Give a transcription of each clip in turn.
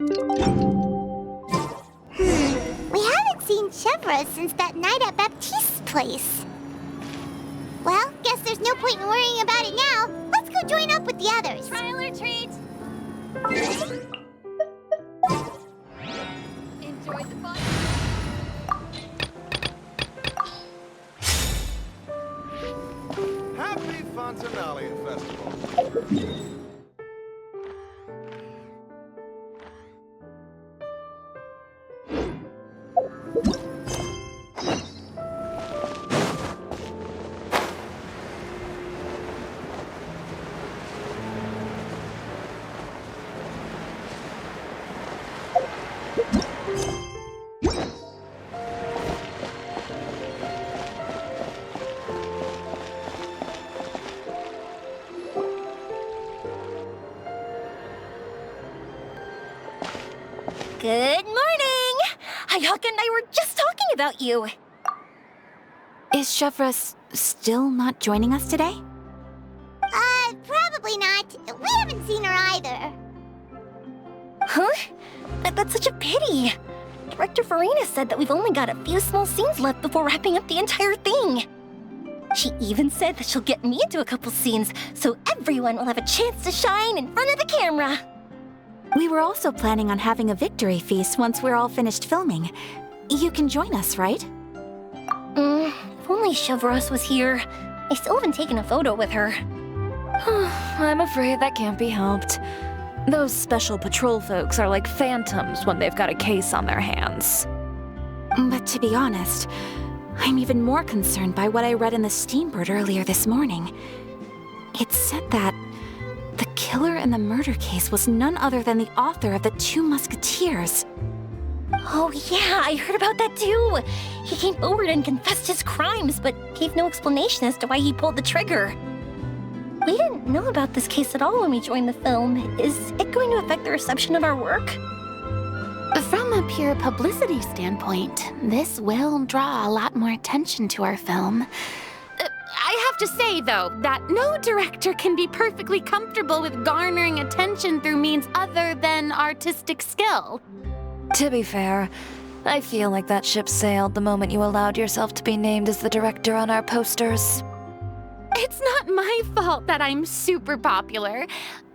We haven't seen Chevra since that night at Baptiste's place. Well, guess there's no point in worrying about it now. Let's go join up with the others. Trial or treat? Enjoy the fun. Happy Fontanalia Festival. Good morning! Hayaka and I were just talking about you. Is Chevra still not joining us today? Probably not. We haven't seen her either. Huh? That's such a pity. Director Farina said that we've only got a few small scenes left before wrapping up the entire thing. She even said that she'll get me into a couple scenes so everyone will have a chance to shine in front of the camera. We were also planning on having a victory feast once we're all finished filming. You can join us, right? If only Chevros was here. I still haven't taken a photo with her. I'm afraid that can't be helped. Those special patrol folks are like phantoms when they've got a case on their hands. But to be honest, I'm even more concerned by what I read in the Steambird earlier this morning. It said that the killer in the murder case was none other than the author of the 2 Musketeers. Oh yeah, I heard about that too. He came forward and confessed his crimes, but gave no explanation as to why he pulled the trigger. We didn't know about this case at all when we joined the film. Is it going to affect the reception of our work? From a pure publicity standpoint, this will draw a lot more attention to our film. I have to say, though, that no director can be perfectly comfortable with garnering attention through means other than artistic skill. To be fair, I feel like that ship sailed the moment you allowed yourself to be named as the director on our posters. It's not my fault that I'm super popular.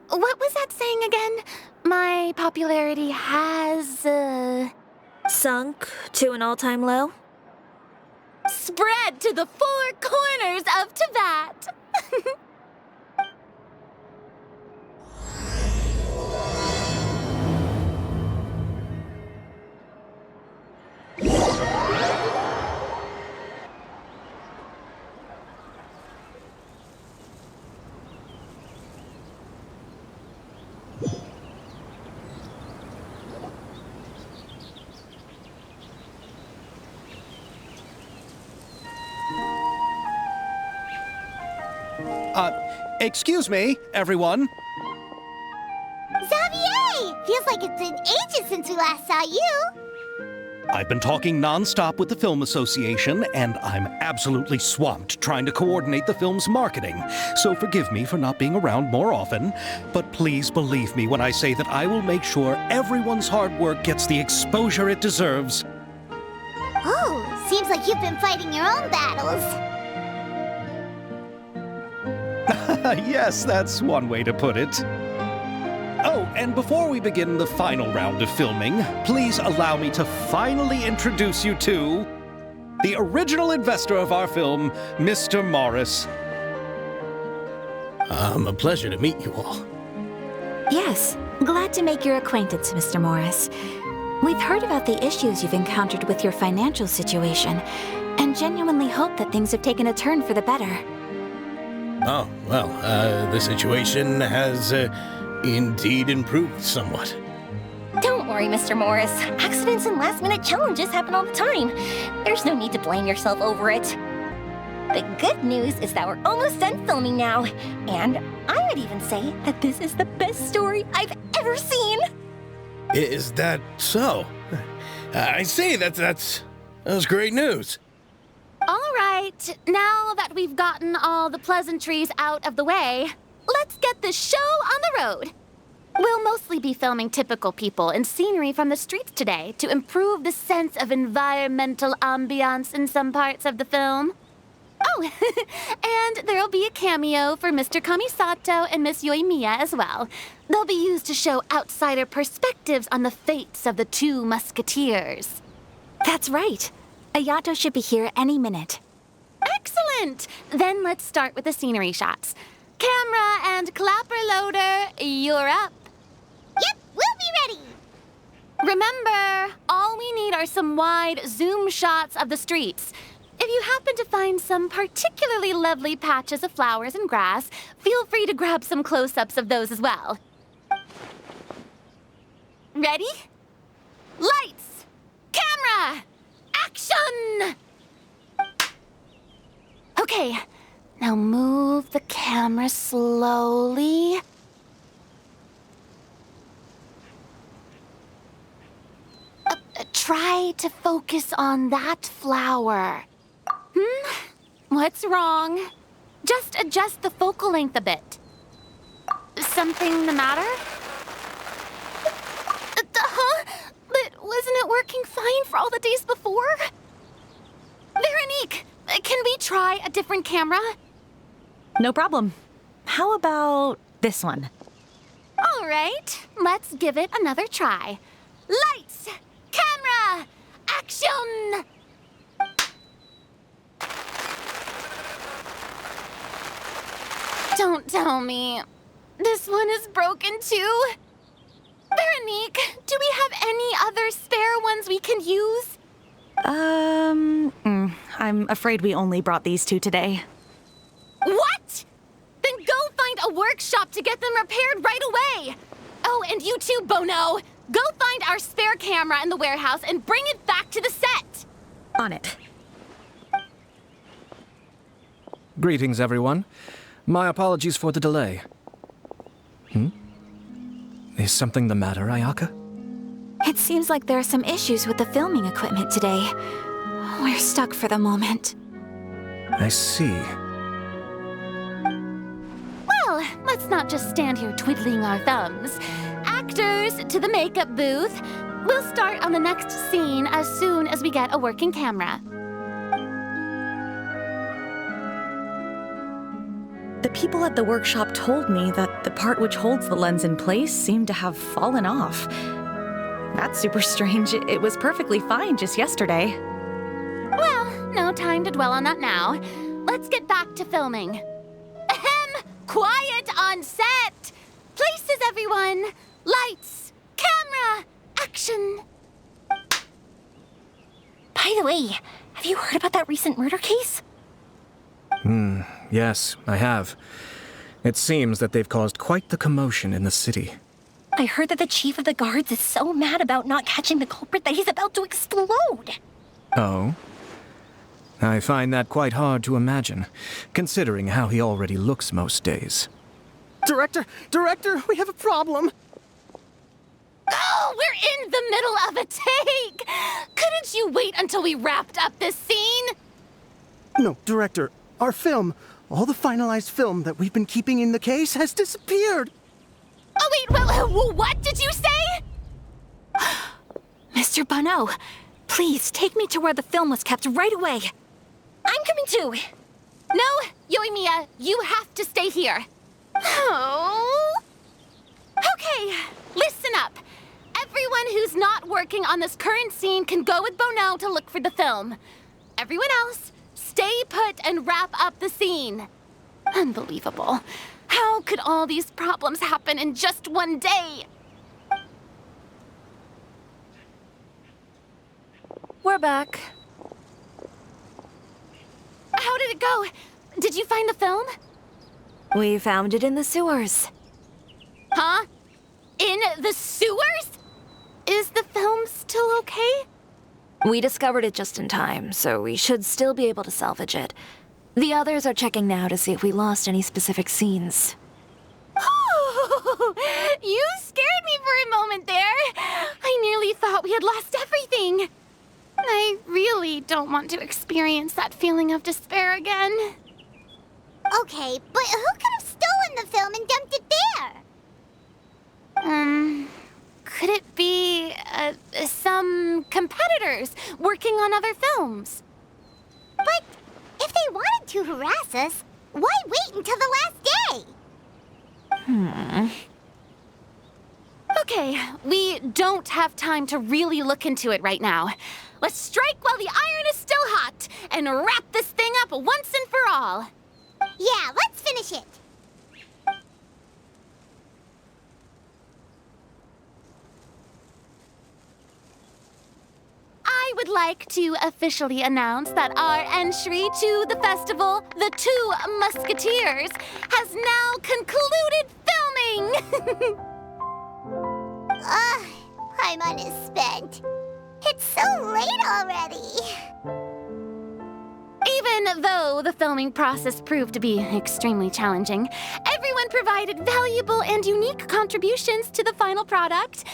What was that saying again? My popularity has, Sunk to an all-time low? spread to the 4 corners of Tibet. Excuse me, everyone. Xavier! Feels like it's been ages since we last saw you. I've been talking non-stop with the Film Association, and I'm absolutely swamped trying to coordinate the film's marketing. So forgive me for not being around more often, but please believe me when I say that I will make sure everyone's hard work gets the exposure it deserves. Oh, seems like you've been fighting your own battles. Yes, that's one way to put it. Oh, and before we begin the final round of filming, please allow me to finally introduce you to the original investor of our film, Mr. Morris. A pleasure to meet you all. Yes, glad to make your acquaintance, Mr. Morris. We've heard about the issues you've encountered with your financial situation, and genuinely hope that things have taken a turn for the better. Oh, well, the situation has indeed improved somewhat. Don't worry, Mr. Morris. Accidents and last-minute challenges happen all the time. There's no need to blame yourself over it. The good news is that we're almost done filming now, and I would even say that this is the best story I've ever seen. Is that so? I see, that's great news. All right, now that we've gotten all the pleasantries out of the way, let's get this show on the road. We'll mostly be filming typical people and scenery from the streets today to improve the sense of environmental ambiance in some parts of the film. Oh, and there'll be a cameo for Mr. Kamisato and Miss Yoimiya as well. They'll be used to show outsider perspectives on the fates of the two musketeers. That's right. Ayato should be here any minute. Excellent! Then let's start with the scenery shots. Camera and clapper loader, you're up. Yep, we'll be ready. Remember, all we need are some wide zoom shots of the streets. If you happen to find some particularly lovely patches of flowers and grass, feel free to grab some close-ups of those as well. Ready? Lights! Camera! Action! Okay, now move the camera slowly. Try to focus on that flower. What's wrong? Just adjust the focal length a bit. Something the matter? Huh? But wasn't it working fine for all the days before? Veronique, can we try a different camera? No problem. How about this one? All right, let's give it another try. Lights! Camera! Action! Don't tell me. This one is broken too? Veronique, do we have any other spare ones we can use? I'm afraid we only brought these two today. What? Then go find a workshop to get them repaired right away. Oh, and you too, Bono. Go find our spare camera in the warehouse and bring it back to the set. On it. Greetings, everyone. My apologies for the delay. Is something the matter, Ayaka? It seems like there are some issues with the filming equipment today. We're stuck for the moment. I see. Well, let's not just stand here twiddling our thumbs. Actors, to the makeup booth. We'll start on the next scene as soon as we get a working camera. The people at the workshop told me that the part which holds the lens in place seemed to have fallen off. That's super strange. It was perfectly fine just yesterday. Well, no time to dwell on that now. Let's get back to filming. Ahem! Quiet on set! Places, everyone! Lights! Camera! Action! By the way, have you heard about that recent murder case? Yes, I have. It seems that they've caused quite the commotion in the city. I heard that the chief of the guards is so mad about not catching the culprit that he's about to explode. Oh? I find that quite hard to imagine, considering how he already looks most days. Director, we have a problem. Oh, we're in the middle of a take! Couldn't you wait until we wrapped up this scene? No, Director, our film, all the finalized film that we've been keeping in the case has disappeared. Oh, wait, what did you say? Mr. Bono, please take me to where the film was kept right away. I'm coming too. No, Yoimiya, you have to stay here. Oh. Okay, listen up. Everyone who's not working on this current scene can go with Bono to look for the film. Everyone else, stay put and wrap up the scene. Unbelievable. How could all these problems happen in just one day? We're back. How did it go? Did you find the film? We found it in the sewers. Huh? In the sewers? Is the film still okay? We discovered it just in time, so we should still be able to salvage it. The others are checking now to see if we lost any specific scenes. Oh, you scared me for a moment there. I nearly thought we had lost everything. I really don't want to experience that feeling of despair again. Okay, but who could have stolen the film and dumped it there? Could it be, some competitors working on other films? But if they wanted to harass us, why wait until the last day? Okay, we don't have time to really look into it right now. Let's strike while the iron is still hot and wrap this thing up once and for all. Yeah, let's finish it. I would like to officially announce that our entry to the festival, The Two Musketeers, has now concluded filming! Paimon is spent. It's so late already. Even though the filming process proved to be extremely challenging, everyone provided valuable and unique contributions to the final product.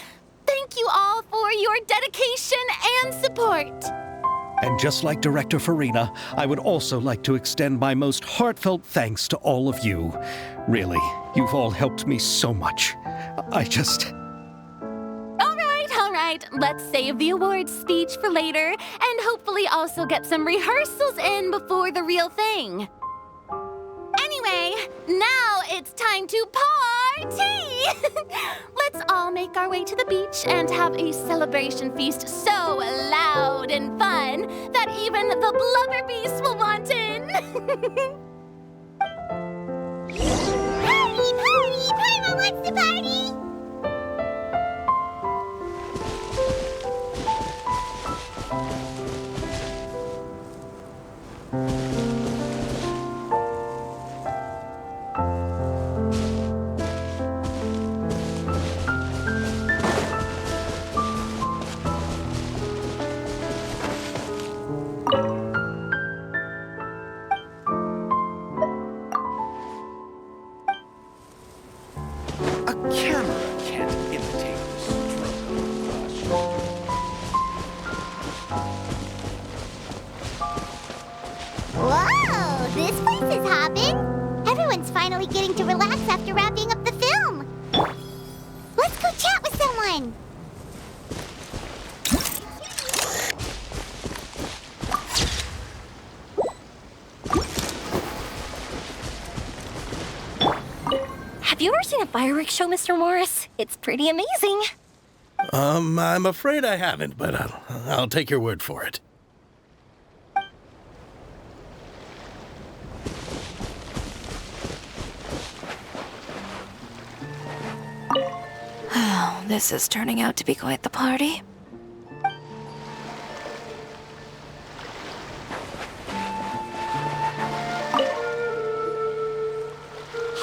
Thank you all for your dedication and support. And just like Director Farina, I would also like to extend my most heartfelt thanks to all of you. Really, you've all helped me so much. All right, let's save the awards speech for later and hopefully also get some rehearsals in before the real thing. Anyway, now it's time to party! Let's all make our way to the beach and have a celebration feast so loud and fun that even the blubber beast will want in. Party, party! Paimon wants to party! A camera can't imitate the stroke of a brush. Whoa, this place is hopping. Everyone's finally getting to relax after wrapping up the film. Let's go chat with someone. Have you ever seen a fireworks show, Mr. Morris? It's pretty amazing. I'm afraid I haven't, but I'll take your word for it. This is turning out to be quite the party. Hey,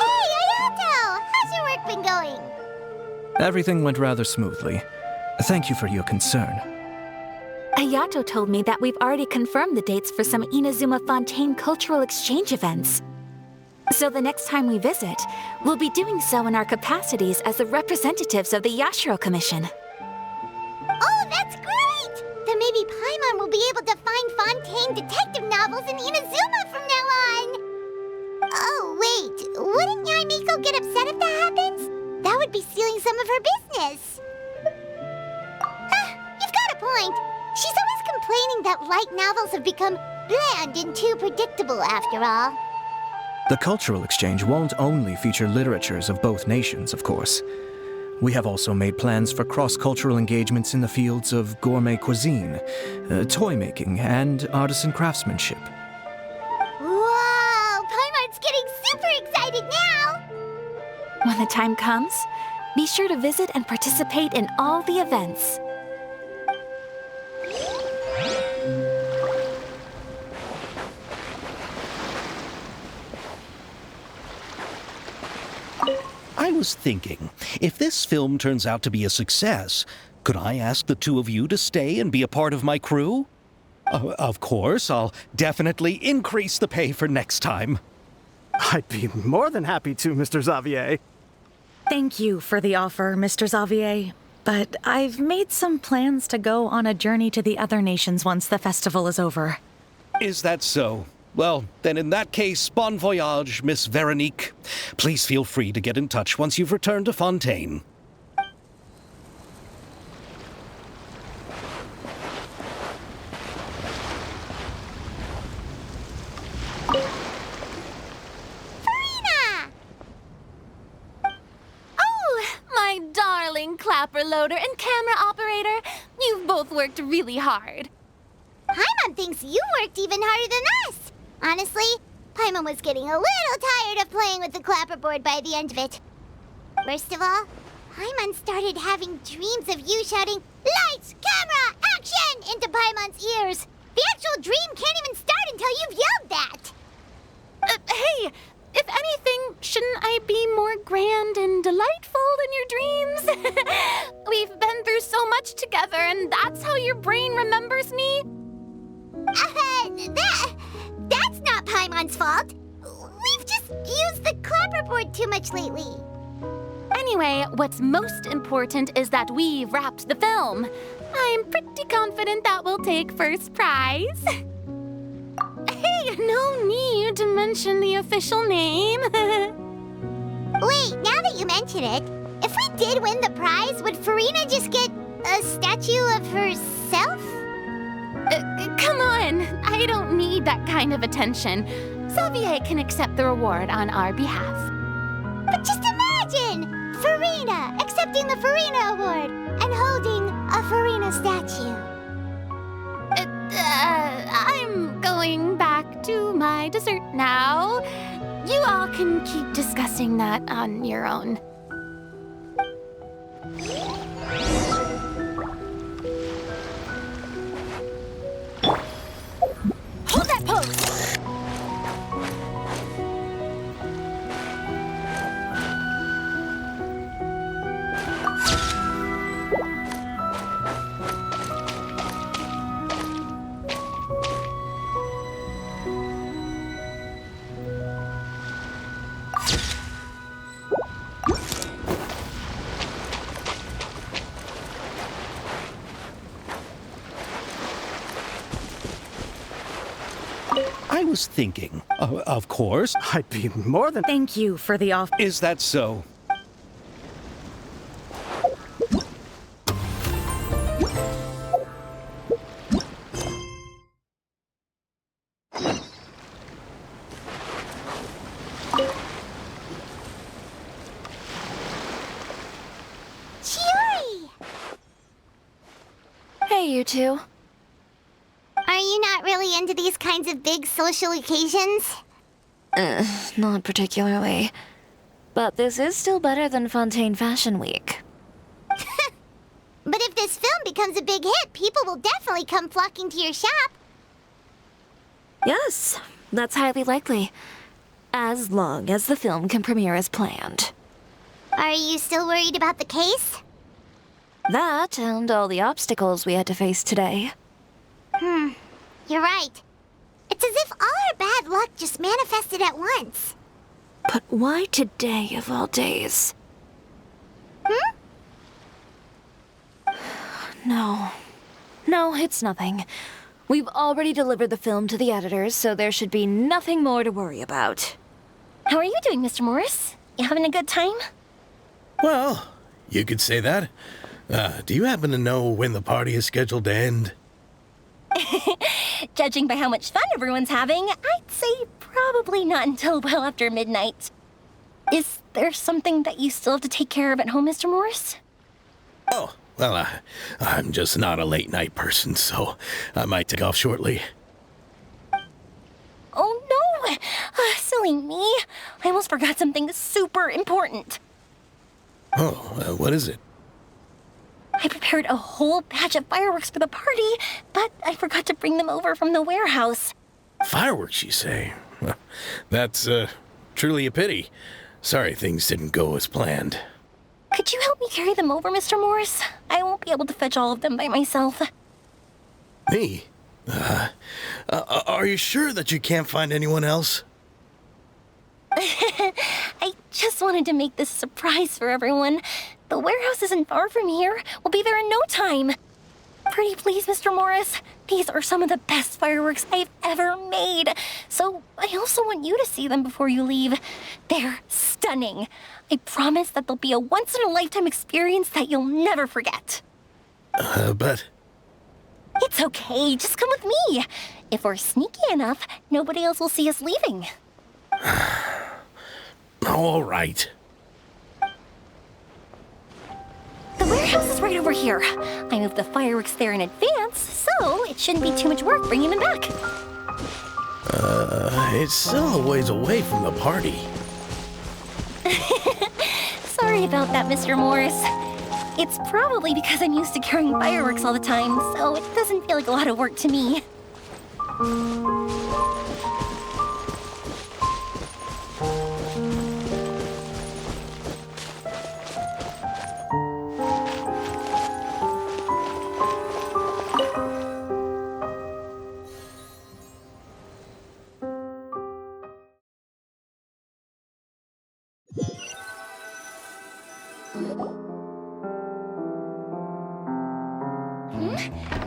Ayato! How's your work been going? Everything went rather smoothly. Thank you for your concern. Ayato told me that we've already confirmed the dates for some Inazuma Fontaine cultural exchange events. So the next time we visit, we'll be doing so in our capacities as the representatives of the Yashiro Commission. Oh, that's great! Then maybe Paimon will be able to find Fontaine detective novels in Inazuma from now on! Oh, wait, wouldn't Yaimiko get upset if that happens? That would be stealing some of her business. You've got a point. She's always complaining that light novels have become bland and too predictable after all. The cultural exchange won't only feature literatures of both nations, of course. We have also made plans for cross-cultural engagements in the fields of gourmet cuisine, toy making, and artisan craftsmanship. Whoa! Paimon's getting super excited now! When the time comes, be sure to visit and participate in all the events. I was thinking, if this film turns out to be a success, could I ask the two of you to stay and be a part of my crew? Of course, I'll definitely increase the pay for next time. I'd be more than happy to, Mr. Xavier. Thank you for the offer, Mr. Xavier. But I've made some plans to go on a journey to the other nations once the festival is over. Is that so? Well, then in that case, bon voyage, Miss Veronique. Please feel free to get in touch once you've returned to Fontaine. clapper loader and camera operator. You've both worked really hard. Paimon thinks you worked even harder than us. Honestly, Paimon was getting a little tired of playing with the clapperboard by the end of it. Worst of all, Paimon started having dreams of you shouting, "Lights, camera, action!" into Paimon's ears. The actual dream can't even start until you've yelled that. Hey, if anything, shouldn't I be more grand and delightful in your dreams? We've been through so much together, and that's how your brain remembers me? That's not Paimon's fault. We've just used the clapperboard too much lately. Anyway, what's most important is that we've wrapped the film. I'm pretty confident that we'll take first prize. Hey, no need to mention the official name. Wait, now that you mention it, if we did win the prize, would Farina just get a statue of herself? Come on, I don't need that kind of attention. Xavier can accept the reward on our behalf. But just imagine! Farina accepting the Farina Award and holding a Farina statue. I'm going back to my dessert now. You all can keep discussing that on your own. Hold that pose! I was thinking, of course. I'd be more than... Thank you for the off. Is that so? Cheery! Hey, you two. Are you not really into these kinds of big social occasions? Not particularly. But this is still better than Fontaine Fashion Week. But if this film becomes a big hit, people will definitely come flocking to your shop. Yes, that's highly likely. As long as the film can premiere as planned. Are you still worried about the case? That and all the obstacles we had to face today. You're right. It's as if all our bad luck just manifested at once. But why today of all days? No, it's nothing. We've already delivered the film to the editors, so there should be nothing more to worry about. How are you doing, Mr. Morris? You having a good time? Well, you could say that. Do you happen to know when the party is scheduled to end? Judging by how much fun everyone's having, I'd say probably not until well after midnight. Is there something that you still have to take care of at home, Mr. Morris? Oh, well, I'm just not a late night person, so I might take off shortly. Oh no! Silly me. I almost forgot something super important. Oh, what is it? I prepared a whole batch of fireworks for the party, but I forgot to bring them over from the warehouse. Fireworks, you say? That's truly a pity. Sorry things didn't go as planned. Could you help me carry them over, Mr. Morris? I won't be able to fetch all of them by myself. Me? Are you sure that you can't find anyone else? I just wanted to make this a surprise for everyone. The warehouse isn't far from here. We'll be there in no time. Pretty please, Mr. Morris. These are some of the best fireworks I've ever made. So I also want you to see them before you leave. They're stunning. I promise that they'll be a once-in-a-lifetime experience that you'll never forget. But... It's okay. Just come with me. If we're sneaky enough, nobody else will see us leaving. All right. The warehouse house is right over here. I moved the fireworks there in advance, so it shouldn't be too much work bringing them back. It's still a ways away from the party. Sorry about that, Mr. Morris. It's probably because I'm used to carrying fireworks all the time, so it doesn't feel like a lot of work to me.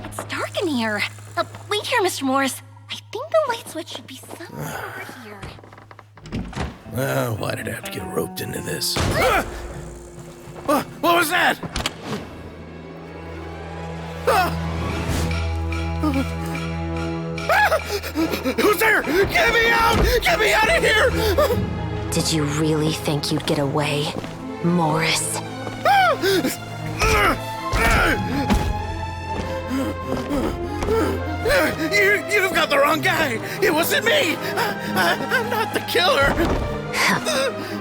It's dark in here. Wait here, Mr. Morris. I think the light switch should be somewhere over here. Why did I have to get roped into this? What was that? Who's there? Get me out! Get me out of here! Did you really think you'd get away, Morris? You've got the wrong guy. It wasn't me. I'm not the killer.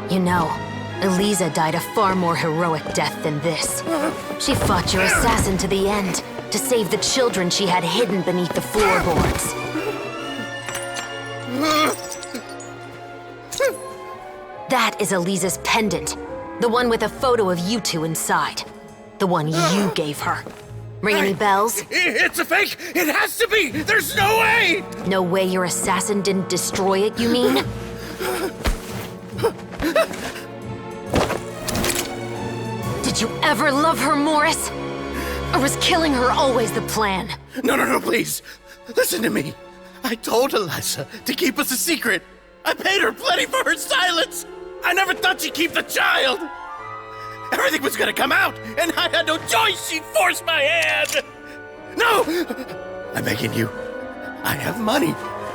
You know, Eliza died a far more heroic death than this. She fought your assassin to the end, to save the children she had hidden beneath the floorboards. That is Eliza's pendant, the one with a photo of you two inside. The one you gave her. Ring any bells? It's a fake! It has to be! There's no way! No way your assassin didn't destroy it, you mean? Did you ever love her, Morris? Or was killing her always the plan? No, please. Listen to me. I told Eliza to keep us a secret. I paid her plenty for her silence. I never thought she'd keep the child. Everything was gonna come out, and I had no choice. She forced my hand. No! I'm begging you. I have money.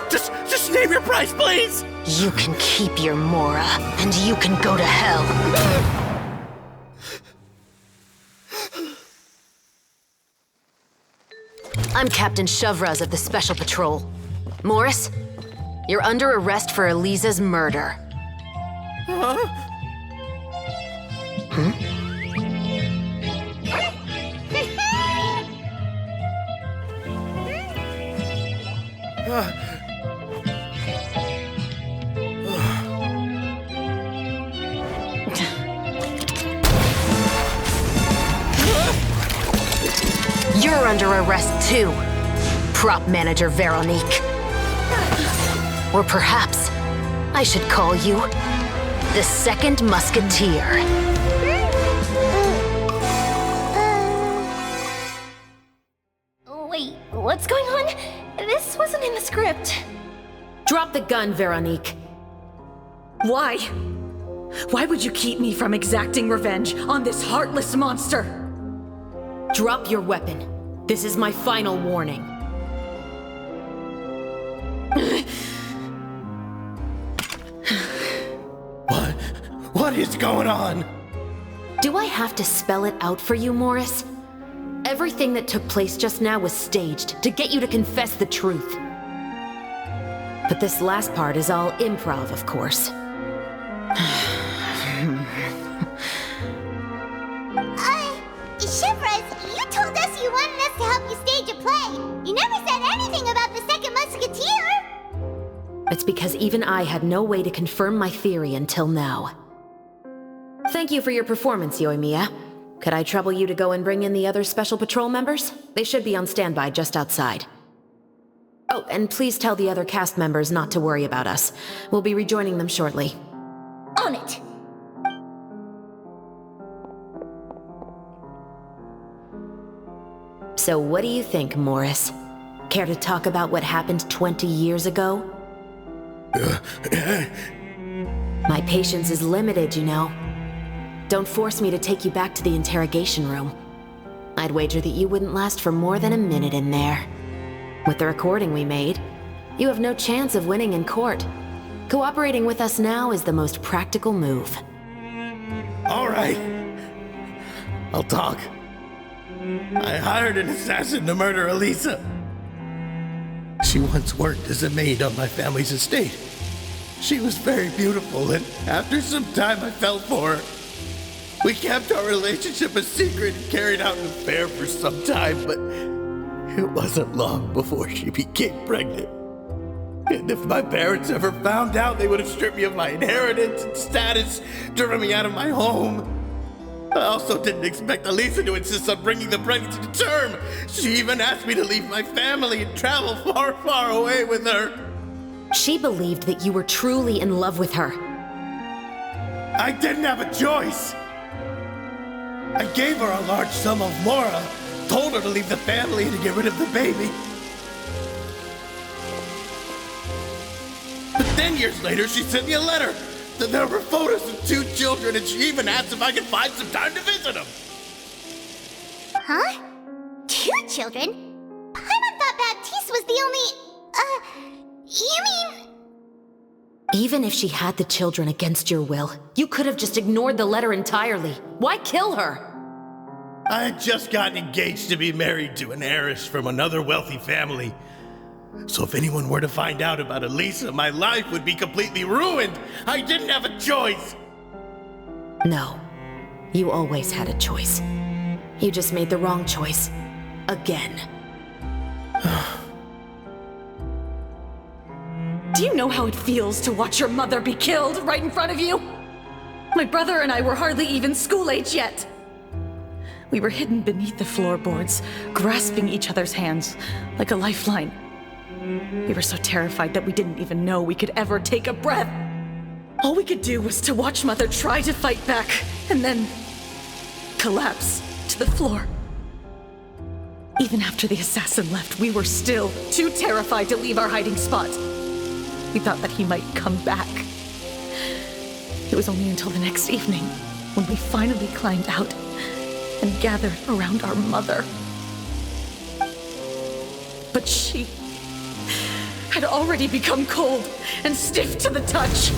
Just name your price, please. You can keep your Mora, and you can go to hell. I'm Captain Shovraz of the Special Patrol. Morris, you're under arrest for Eliza's murder. You're under arrest too, prop manager Veronique. Or perhaps I should call you the Second Musketeer. Wait, what's going on? This wasn't in the script. Drop the gun, Veronique. Why? Why would you keep me from exacting revenge on this heartless monster? Drop your weapon. This is my final warning. What is going on? Do I have to spell it out for you, Morris? Everything that took place just now was staged to get you to confess the truth. But this last part is all improv, of course. Shivers, you told us you wanted us to help you stage a play. You never said anything about the Second Musketeer. It's because even I had no way to confirm my theory until now. Thank you for your performance, Yoimiya. Could I trouble you to go and bring in the other Special Patrol members? They should be on standby just outside. Oh, and please tell the other cast members not to worry about us. We'll be rejoining them shortly. On it! So what do you think, Morris? Care to talk about what happened 20 years ago? My patience is limited, you know. Don't force me to take you back to the interrogation room. I'd wager that you wouldn't last for more than a minute in there. With the recording we made, you have no chance of winning in court. Cooperating with us now is the most practical move. All right. I'll talk. I hired an assassin to murder Elisa. She once worked as a maid on my family's estate. She was very beautiful, and after some time I fell for her. We kept our relationship a secret and carried out an affair for some time, but it wasn't long before she became pregnant. And if my parents ever found out, they would have stripped me of my inheritance and status, driven me out of my home. I also didn't expect Elisa to insist on bringing the pregnancy to term. She even asked me to leave my family and travel far, far away with her. She believed that you were truly in love with her. I didn't have a choice. I gave her a large sum of mora, told her to leave the family and to get rid of the baby. But then years later, she sent me a letter. There were photos of 2 children, and she even asked if I could find some time to visit them. Huh? 2 children? Paimon thought Baptiste was the only... you mean... Even if she had the children against your will, you could have just ignored the letter entirely. Why kill her? I had just gotten engaged to be married to an heiress from another wealthy family. So if anyone were to find out about Elisa, my life would be completely ruined. I didn't have a choice. No, you always had a choice. You just made the wrong choice. Again. Do you know how it feels to watch your mother be killed right in front of you? My brother and I were hardly even school age yet. We were hidden beneath the floorboards, grasping each other's hands like a lifeline. We were so terrified that we didn't even know we could ever take a breath. All we could do was to watch Mother try to fight back, and then collapse to the floor. Even after the assassin left, we were still too terrified to leave our hiding spot. We thought that he might come back. It was only until the next evening when we finally climbed out and gathered around our mother. But she had already become cold and stiff to the touch.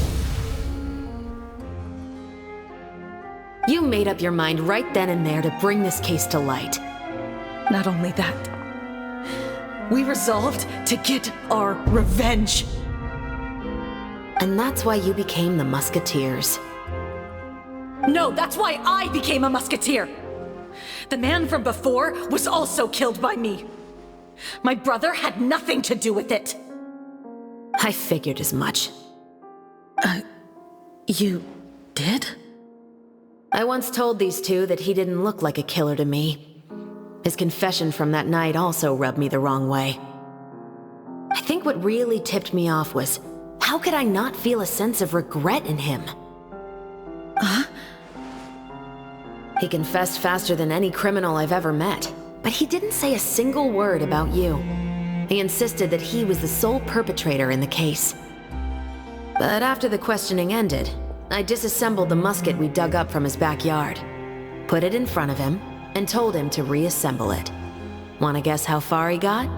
You made up your mind right then and there to bring this case to light. Not only that, we resolved to get our revenge. And that's why you became the Musketeers. No, that's why I became a Musketeer. The man from before was also killed by me. My brother had nothing to do with it. I figured as much. You did? I once told these 2 that he didn't look like a killer to me. His confession from that night also rubbed me the wrong way. I think what really tipped me off was, how could I not feel a sense of regret in him? Huh? He confessed faster than any criminal I've ever met, but he didn't say a single word about you. He insisted that he was the sole perpetrator in the case. But after the questioning ended, I disassembled the musket we dug up from his backyard, put it in front of him, and told him to reassemble it. Wanna guess how far he got?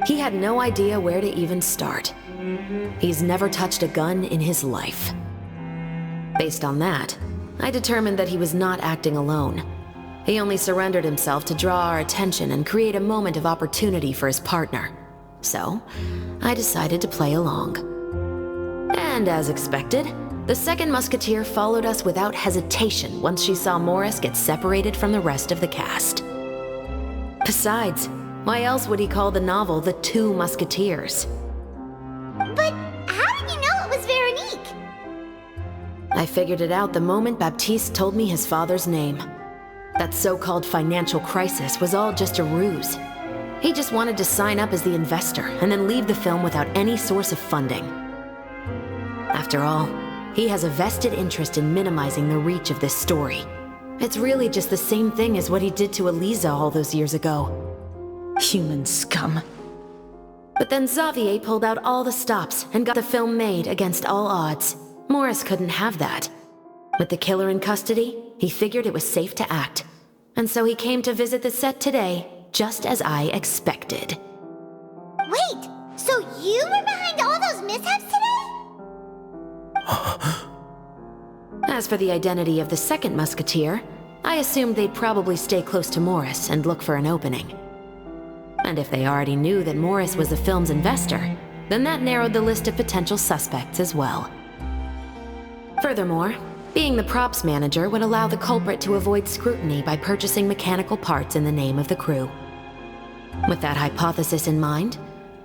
He had no idea where to even start. He's never touched a gun in his life. Based on that, I determined that he was not acting alone. He only surrendered himself to draw our attention and create a moment of opportunity for his partner. So, I decided to play along. And as expected, the second Musketeer followed us without hesitation once she saw Morris get separated from the rest of the cast. Besides, why else would he call the novel The 2 Musketeers? But how did you know it was Veronique? I figured it out the moment Baptiste told me his father's name. That so-called financial crisis was all just a ruse. He just wanted to sign up as the investor and then leave the film without any source of funding. After all, he has a vested interest in minimizing the reach of this story. It's really just the same thing as what he did to Elisa all those years ago. Human scum. But then Xavier pulled out all the stops and got the film made against all odds. Morris couldn't have that. With the killer in custody, he figured it was safe to act. And so he came to visit the set today, just as I expected. Wait, so you were behind all those mishaps today? As for the identity of the second musketeer, I assumed they'd probably stay close to Morris and look for an opening. And if they already knew that Morris was the film's investor, then that narrowed the list of potential suspects as well. Furthermore, being the props manager would allow the culprit to avoid scrutiny by purchasing mechanical parts in the name of the crew. With that hypothesis in mind,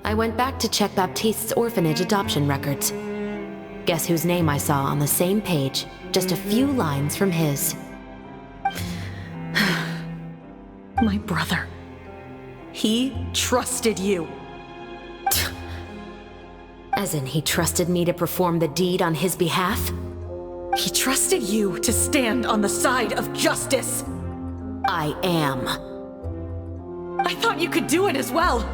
I went back to check Baptiste's orphanage adoption records. Guess whose name I saw on the same page, just a few lines from his. My brother. He trusted you. As in, he trusted me to perform the deed on his behalf? He trusted you to stand on the side of justice. I am. I thought you could do it as well.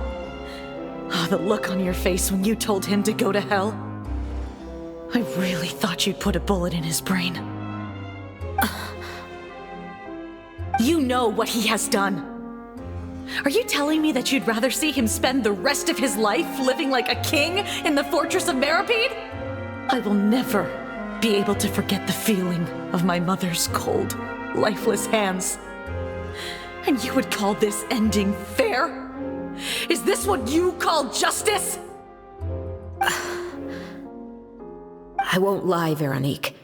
Oh, the look on your face when you told him to go to hell. I really thought you'd put a bullet in his brain. You know what he has done. Are you telling me that you'd rather see him spend the rest of his life living like a king in the fortress of Meripede? I will never be able to forget the feeling of my mother's cold, lifeless hands. And you would call this ending fair? Is this what you call justice? I won't lie, Veronique.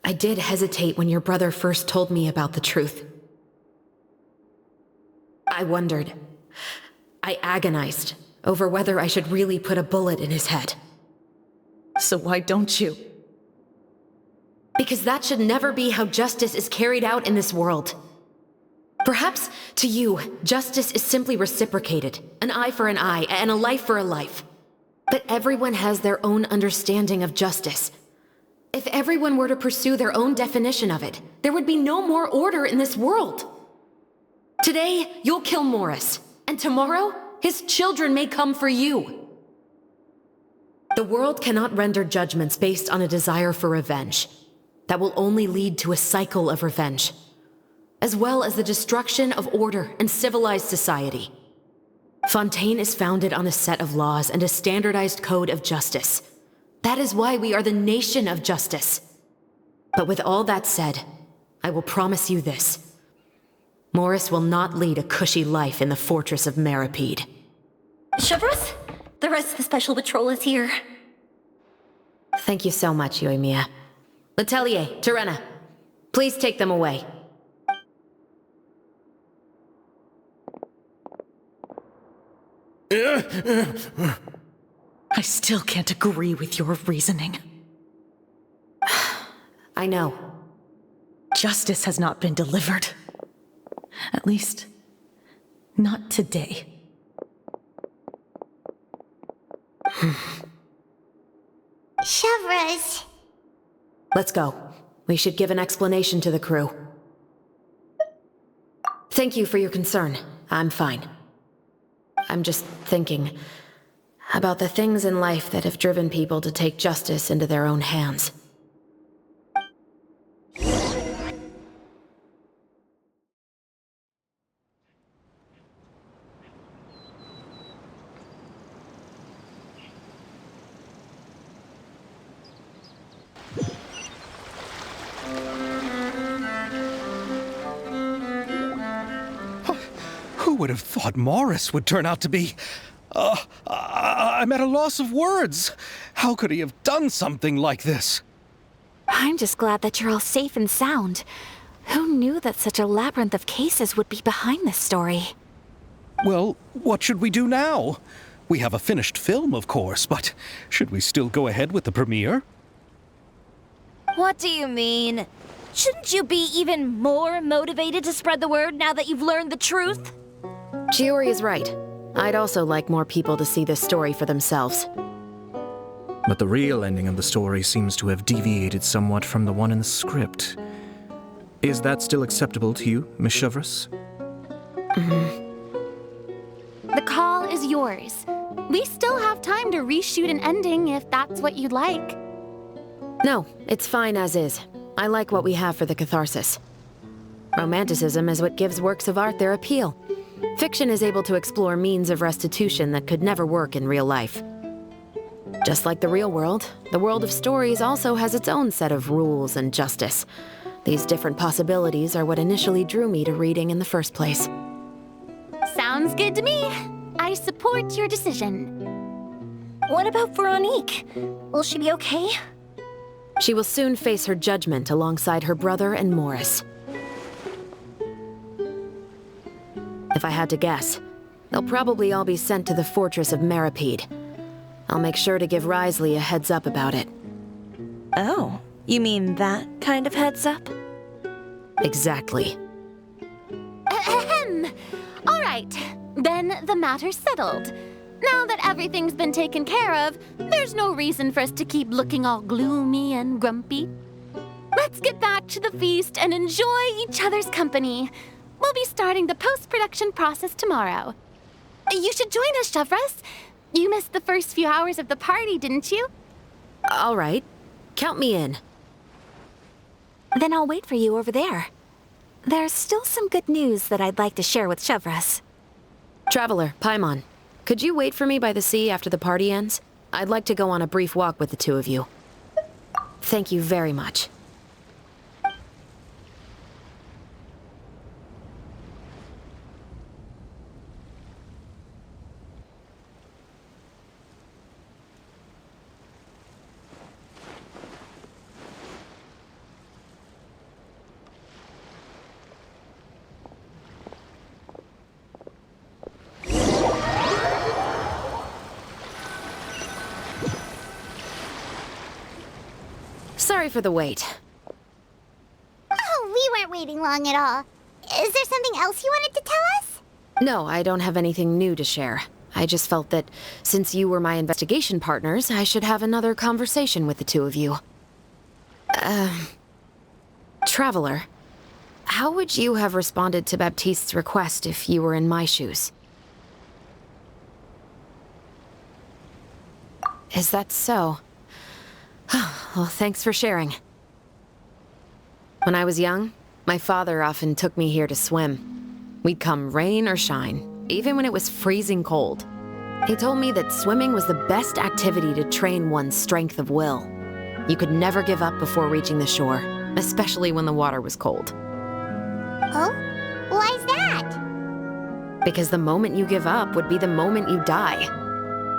I did hesitate when your brother first told me about the truth. I wondered. I agonized over whether I should really put a bullet in his head. So why don't you? Because that should never be how justice is carried out in this world. Perhaps, to you, justice is simply reciprocated, an eye for an eye, and a life for a life. But everyone has their own understanding of justice. If everyone were to pursue their own definition of it, there would be no more order in this world. Today, you'll kill Morris, and tomorrow, his children may come for you. The world cannot render judgments based on a desire for revenge. That will only lead to a cycle of revenge, as well as the destruction of order and civilized society. Fontaine is founded on a set of laws and a standardized code of justice. That is why we are the nation of justice. But with all that said, I will promise you this. Morris will not lead a cushy life in the fortress of Meripede. Chevreuse, the rest of the special patrol is here. Thank you so much, Yoimiya. Letelier, Terena, please take them away. I still can't agree with your reasoning. I know. Justice has not been delivered. At least, not today. Chevreuse. Let's go. We should give an explanation to the crew. Thank you for your concern. I'm fine. I'm just thinking about the things in life that have driven people to take justice into their own hands. Who would have thought Morris would turn out to be... I'm at a loss of words. How could he have done something like this? I'm just glad that you're all safe and sound. Who knew that such a labyrinth of cases would be behind this story? Well, what should we do now? We have a finished film, of course, but should we still go ahead with the premiere? What do you mean? Shouldn't you be even more motivated to spread the word now that you've learned the truth? Chiori is right. I'd also like more people to see this story for themselves. But the real ending of the story seems to have deviated somewhat from the one in the script. Is that still acceptable to you, Miss Chevreuse? The call is yours. We still have time to reshoot an ending if that's what you'd like. No, it's fine as is. I like what we have for the catharsis. Romanticism is what gives works of art their appeal. Fiction is able to explore means of restitution that could never work in real life. Just like the real world, the world of stories also has its own set of rules and justice. These different possibilities are what initially drew me to reading in the first place. Sounds good to me. I support your decision. What about Veronique? Will she be okay? She will soon face her judgment alongside her brother and Morris. If I had to guess, they'll probably all be sent to the fortress of Meripede. I'll make sure to give Risley a heads up about it. Oh, you mean that kind of heads up? Exactly. Ahem. All right, then the matter's settled. Now that everything's been taken care of, there's no reason for us to keep looking all gloomy and grumpy. Let's get back to the feast and enjoy each other's company. We'll be starting the post-production process tomorrow. You should join us, Chevres. You missed the first few hours of the party, didn't you? All right. Count me in. Then I'll wait for you over there. There's still some good news that I'd like to share with Chevres. Traveler, Paimon, could you wait for me by the sea after the party ends? I'd like to go on a brief walk with the two of you. Thank you very much. Sorry for the wait. Oh, we weren't waiting long at all. Is there something else you wanted to tell us? No, I don't have anything new to share. I just felt that since you were my investigation partners, I should have another conversation with the two of you. Traveler, how would you have responded to Baptiste's request if you were in my shoes? Is that so? Well, thanks for sharing. When I was young, my father often took me here to swim. We'd come rain or shine, even when it was freezing cold. He told me that swimming was the best activity to train one's strength of will. You could never give up before reaching the shore, especially when the water was cold. Oh? Why's that? Because the moment you give up would be the moment you die.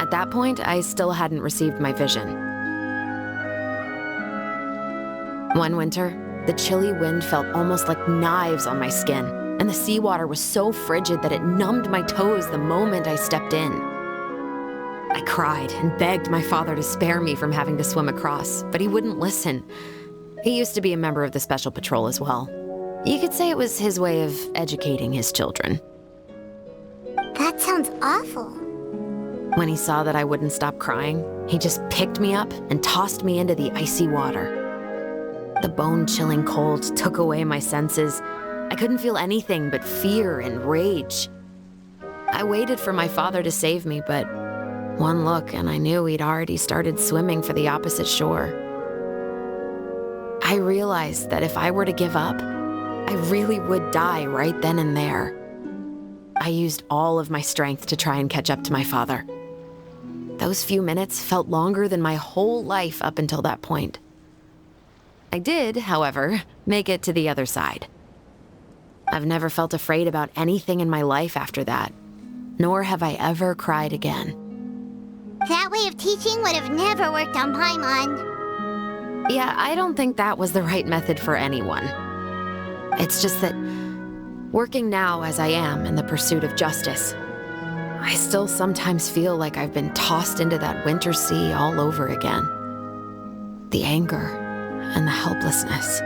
At that point, I still hadn't received my vision. One winter, the chilly wind felt almost like knives on my skin, and the seawater was so frigid that it numbed my toes the moment I stepped in. I cried and begged my father to spare me from having to swim across, but he wouldn't listen. He used to be a member of the Special Patrol as well. You could say it was his way of educating his children. That sounds awful. When he saw that I wouldn't stop crying, he just picked me up and tossed me into the icy water. The bone-chilling cold took away my senses. I couldn't feel anything but fear and rage. I waited for my father to save me, but one look and I knew he'd already started swimming for the opposite shore. I realized that if I were to give up, I really would die right then and there. I used all of my strength to try and catch up to my father. Those few minutes felt longer than my whole life up until that point. I did, however, make it to the other side. I've never felt afraid about anything in my life after that, nor have I ever cried again. That way of teaching would have never worked on Paimon. Yeah, I don't think that was the right method for anyone. It's just that, working now as I am in the pursuit of justice, I still sometimes feel like I've been tossed into that winter sea all over again. The anger and the helplessness.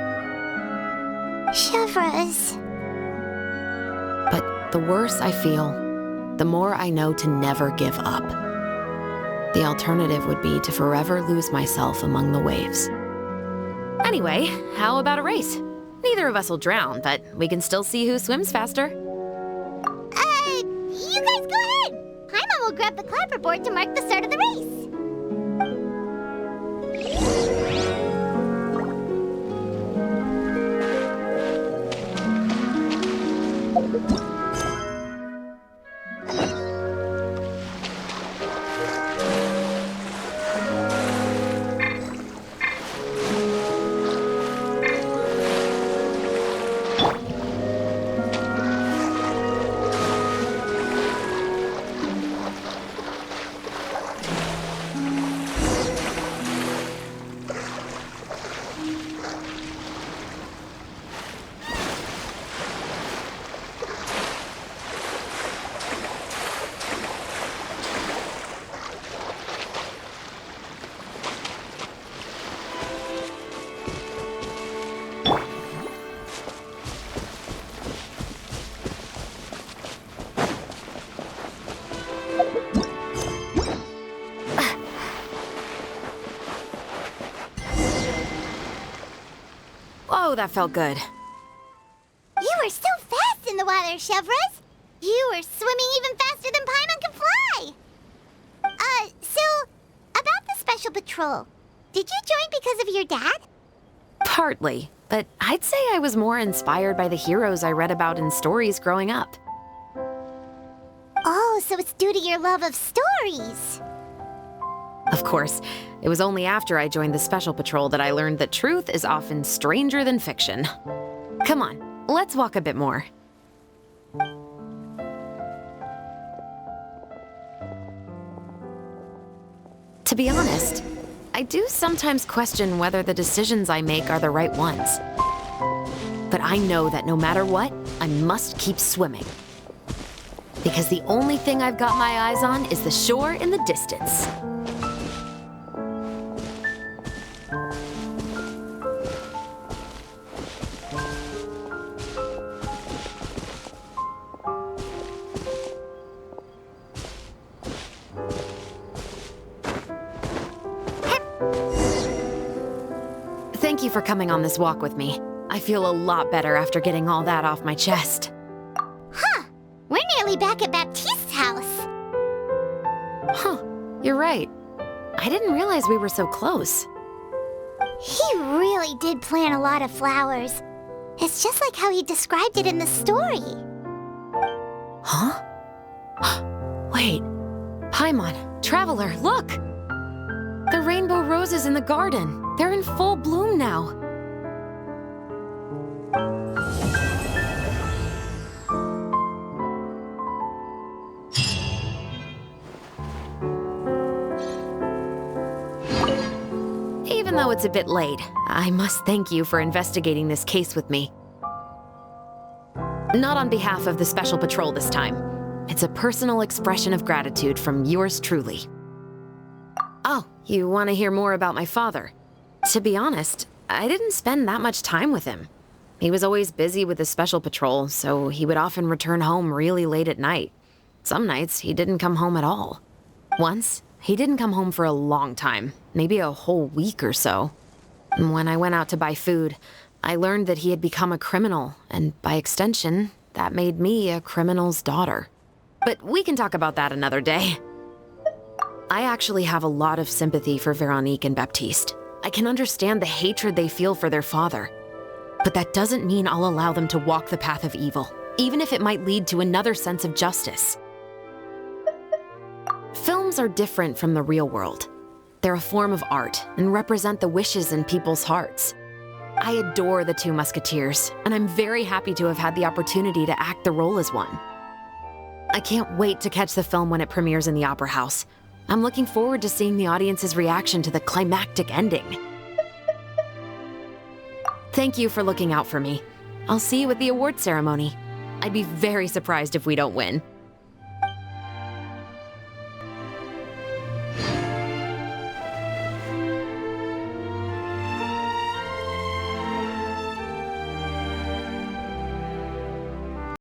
Chevres. But the worse I feel, the more I know to never give up. The alternative would be to forever lose myself among the waves. Anyway, how about a race? Neither of us will drown, but we can still see who swims faster. You guys go ahead! Paimon will grab the clapperboard to mark the start of the race. Oh, that felt good. You were so fast in the water, Chevres. You were swimming even faster than Paimon can fly. So, about the Special Patrol, did you join because of your dad? Partly, but I'd say I was more inspired by the heroes I read about in stories growing up. Oh, so it's due to your love of stories. Of course, it was only after I joined the Special Patrol that I learned that truth is often stranger than fiction. Come on, let's walk a bit more. To be honest, I do sometimes question whether the decisions I make are the right ones. But I know that no matter what, I must keep swimming. Because the only thing I've got my eyes on is the shore in the distance. Thank you for coming on this walk with me. I feel a lot better after getting all that off my chest. Huh. We're nearly back at Baptiste's house. Huh. You're right. I didn't realize we were so close. He really did plant a lot of flowers. It's just like how he described it in the story. Huh? Wait. Paimon, Traveler, look! The rainbow roses in the garden. They're in full bloom now. Even though it's a bit late, I must thank you for investigating this case with me. Not on behalf of the Special Patrol this time. It's a personal expression of gratitude from yours truly. Oh, you want to hear more about my father? To be honest, I didn't spend that much time with him. He was always busy with the Special Patrol, so he would often return home really late at night. Some nights, he didn't come home at all. Once, he didn't come home for a long time, maybe a whole week or so. When I went out to buy food, I learned that he had become a criminal, and by extension, that made me a criminal's daughter. But we can talk about that another day. I actually have a lot of sympathy for Veronique and Baptiste. I can understand the hatred they feel for their father. But that doesn't mean I'll allow them to walk the path of evil, even if it might lead to another sense of justice. Films are different from the real world. They're a form of art and represent the wishes in people's hearts. I adore the two Musketeers, and I'm very happy to have had the opportunity to act the role as one. I can't wait to catch the film when it premieres in the Opera House. I'm looking forward to seeing the audience's reaction to the climactic ending. Thank you for looking out for me. I'll see you at the award ceremony. I'd be very surprised if we don't win.